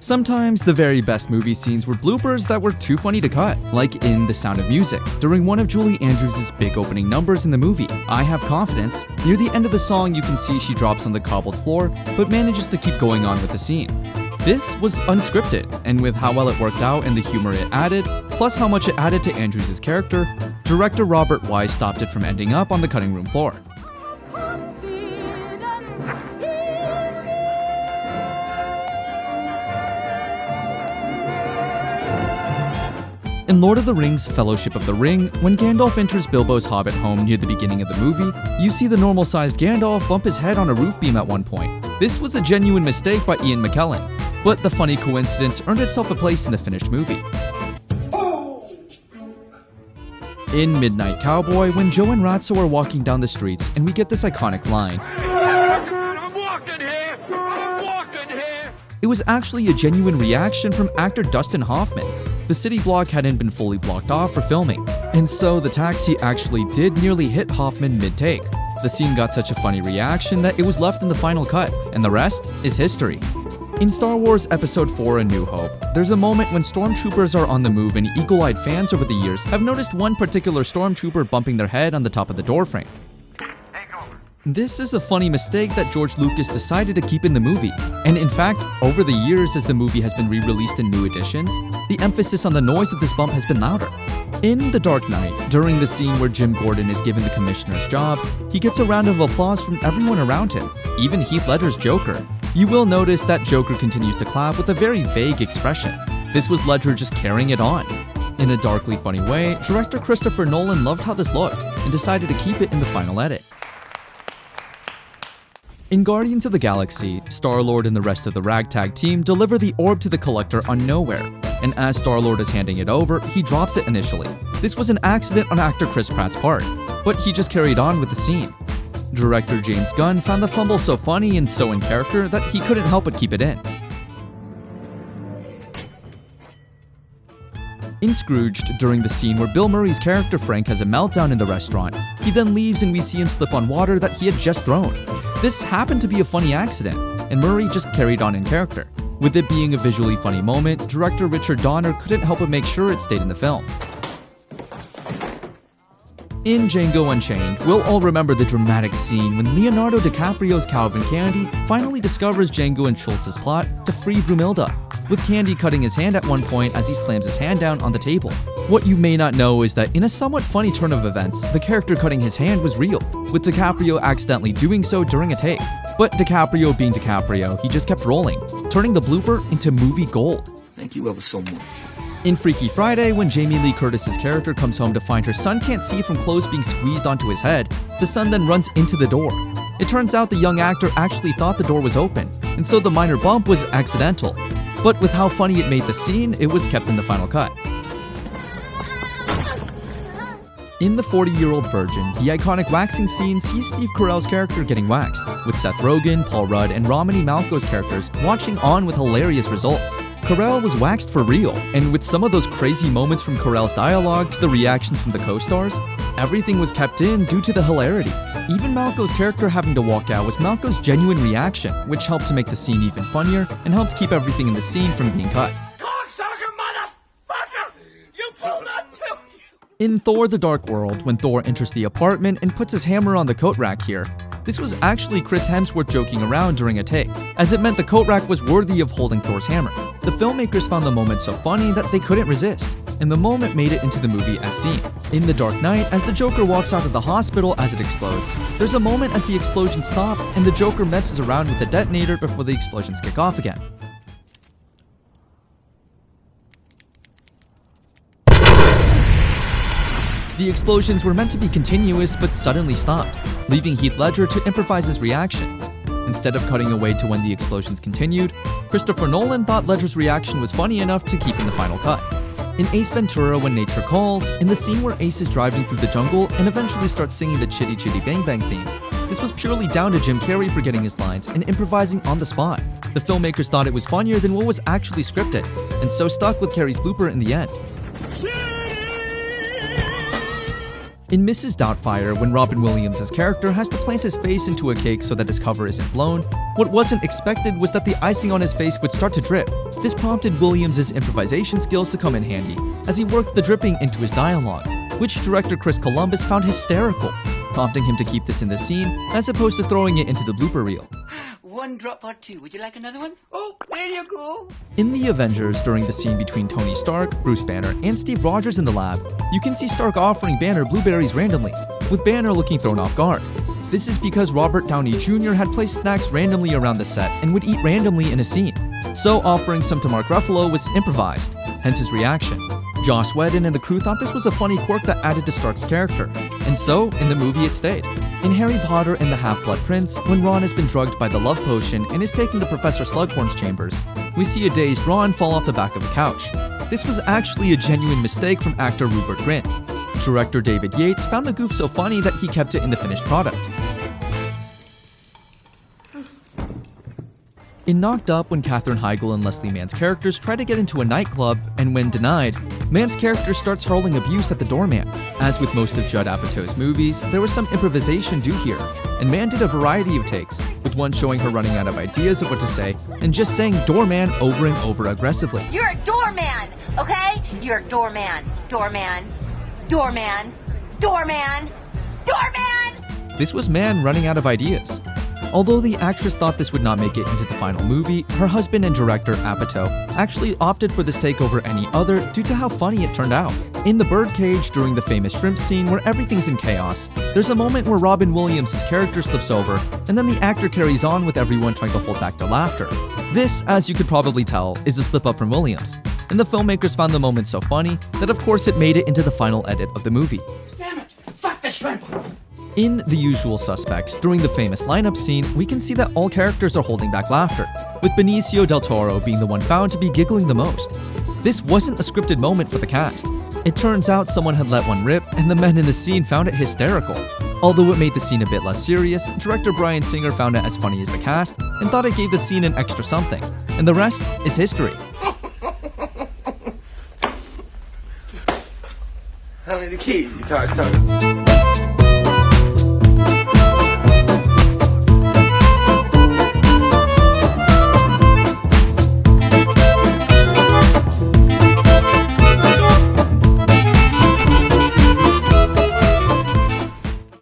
Sometimes the very best movie scenes were bloopers that were too funny to cut, like in The Sound of Music, during one of Julie Andrews' big opening numbers in the movie, I Have Confidence. Near the end of the song, you can see she drops on the cobbled floor, but manages to keep going on with the scene. This was unscripted, and with how well it worked out and the humor it added, plus how much it added to Andrews' character, director Robert Wise stopped it from ending up on the cutting room floor. In Lord of the Rings Fellowship of the Ring, when Gandalf enters Bilbo's hobbit home near the beginning of the movie, you see the normal-sized Gandalf bump his head on a roof beam at one point. This was a genuine mistake by Ian McKellen, but the funny coincidence earned itself a place in the finished movie. In Midnight Cowboy, when Joe and Ratso are walking down the streets and we get this iconic line, I'm walking here! It was actually a genuine reaction from actor Dustin Hoffman. The city block hadn't been fully blocked off for filming, and so the taxi actually did nearly hit Hoffman mid-take. The scene got such a funny reaction that it was left in the final cut, and the rest is history. In Star Wars Episode 4 A New Hope, there's a moment when stormtroopers are on the move and eagle-eyed fans over the years have noticed one particular stormtrooper bumping their head on the top of the doorframe. This is a funny mistake that George Lucas decided to keep in the movie, and in fact, over the years as the movie has been re-released in new editions, the emphasis on the noise of this bump has been louder. In The Dark Knight, during the scene where Jim Gordon is given the commissioner's job, he gets a round of applause from everyone around him, even Heath Ledger's Joker. You will notice that Joker continues to clap with a very vague expression. This was Ledger just carrying it on. In a darkly funny way, director Christopher Nolan loved how this looked and decided to keep it in the final edit. In Guardians of the Galaxy, Star-Lord and the rest of the ragtag team deliver the orb to the Collector on Nowhere, and as Star-Lord is handing it over, he drops it initially. This was an accident on actor Chris Pratt's part, but he just carried on with the scene. Director James Gunn found the fumble so funny and so in character that he couldn't help but keep it in. In Scrooged, during the scene where Bill Murray's character Frank has a meltdown in the restaurant, he then leaves and we see him slip on water that he had just thrown. This happened to be a funny accident, and Murray just carried on in character. With it being a visually funny moment, director Richard Donner couldn't help but make sure it stayed in the film. In Django Unchained, we'll all remember the dramatic scene when Leonardo DiCaprio's Calvin Candy finally discovers Django and Schultz's plot to free Brumilda, with Candy cutting his hand at one point as he slams his hand down on the table. What you may not know is that in a somewhat funny turn of events, the character cutting his hand was real, with DiCaprio accidentally doing so during a take. But DiCaprio being DiCaprio, he just kept rolling, turning the blooper into movie gold. Thank you ever so much. In Freaky Friday, when Jamie Lee Curtis's character comes home to find her son can't see from clothes being squeezed onto his head, the son then runs into the door. It turns out the young actor actually thought the door was open, and so the minor bump was accidental. But with how funny it made the scene, it was kept in the final cut. In The 40-Year-Old Virgin, the iconic waxing scene sees Steve Carell's character getting waxed, with Seth Rogen, Paul Rudd, and Romany Malco's characters watching on with hilarious results. Carell was waxed for real, and with some of those crazy moments from Carell's dialogue to the reactions from the co-stars, everything was kept in due to the hilarity. Even Malco's character having to walk out was Malco's genuine reaction, which helped to make the scene even funnier and helped keep everything in the scene from being cut. In Thor: The Dark World, when Thor enters the apartment and puts his hammer on the coat rack here, this was actually Chris Hemsworth joking around during a take, as it meant the coat rack was worthy of holding Thor's hammer. The filmmakers found the moment so funny that they couldn't resist, and the moment made it into the movie as seen. In The Dark Knight, as the Joker walks out of the hospital as it explodes, there's a moment as the explosions stop and the Joker messes around with the detonator before the explosions kick off again. The explosions were meant to be continuous but suddenly stopped, leaving Heath Ledger to improvise his reaction. Instead of cutting away to when the explosions continued, Christopher Nolan thought Ledger's reaction was funny enough to keep in the final cut. In Ace Ventura: When Nature Calls, in the scene where Ace is driving through the jungle and eventually starts singing the Chitty Chitty Bang Bang theme, this was purely down to Jim Carrey forgetting his lines and improvising on the spot. The filmmakers thought it was funnier than what was actually scripted, and so stuck with Carrey's blooper in the end. In Mrs. Doubtfire, when Robin Williams' character has to plant his face into a cake so that his cover isn't blown, what wasn't expected was that the icing on his face would start to drip. This prompted Williams' improvisation skills to come in handy, as he worked the dripping into his dialogue, which director Chris Columbus found hysterical, prompting him to keep this in the scene as opposed to throwing it into the blooper reel. One drop or two. Would you like another one? Oh, there you go. In The Avengers, during the scene between Tony Stark, Bruce Banner, and Steve Rogers in the lab, you can see Stark offering Banner blueberries randomly, with Banner looking thrown off guard. This is because Robert Downey Jr. had placed snacks randomly around the set and would eat randomly in a scene, so offering some to Mark Ruffalo was improvised, hence his reaction. Joss Whedon and the crew thought this was a funny quirk that added to Stark's character, and so, in the movie it stayed. In Harry Potter and the Half-Blood Prince, when Ron has been drugged by the love potion and is taken to Professor Slughorn's chambers, we see a dazed Ron fall off the back of a couch. This was actually a genuine mistake from actor Rupert Grint. Director David Yates found the goof so funny that he kept it in the finished product. In Knocked Up, when Katherine Heigl and Leslie Mann's characters try to get into a nightclub, and when denied, Mann's character starts hurling abuse at the doorman. As with most of Judd Apatow's movies, there was some improvisation due here, and Mann did a variety of takes, with one showing her running out of ideas of what to say, and just saying doorman over and over aggressively. You're a doorman, okay? You're a doorman, doorman, doorman, doorman, doorman! This was Mann running out of ideas. Although the actress thought this would not make it into the final movie, her husband and director, Apatow, actually opted for this take over any other due to how funny it turned out. In The Birdcage, during the famous shrimp scene where everything's in chaos, there's a moment where Robin Williams' character slips over, and then the actor carries on with everyone trying to hold back their laughter. This, as you could probably tell, is a slip-up from Williams, and the filmmakers found the moment so funny that of course it made it into the final edit of the movie. Damn it! Fuck the shrimp! In The Usual Suspects, during the famous lineup scene, we can see that all characters are holding back laughter, with Benicio del Toro being the one found to be giggling the most. This wasn't a scripted moment for the cast. It turns out someone had let one rip, and the men in the scene found it hysterical. Although it made the scene a bit less serious, director Bryan Singer found it as funny as the cast, and thought it gave the scene an extra something. And the rest is history. How many keys, you cocksucker?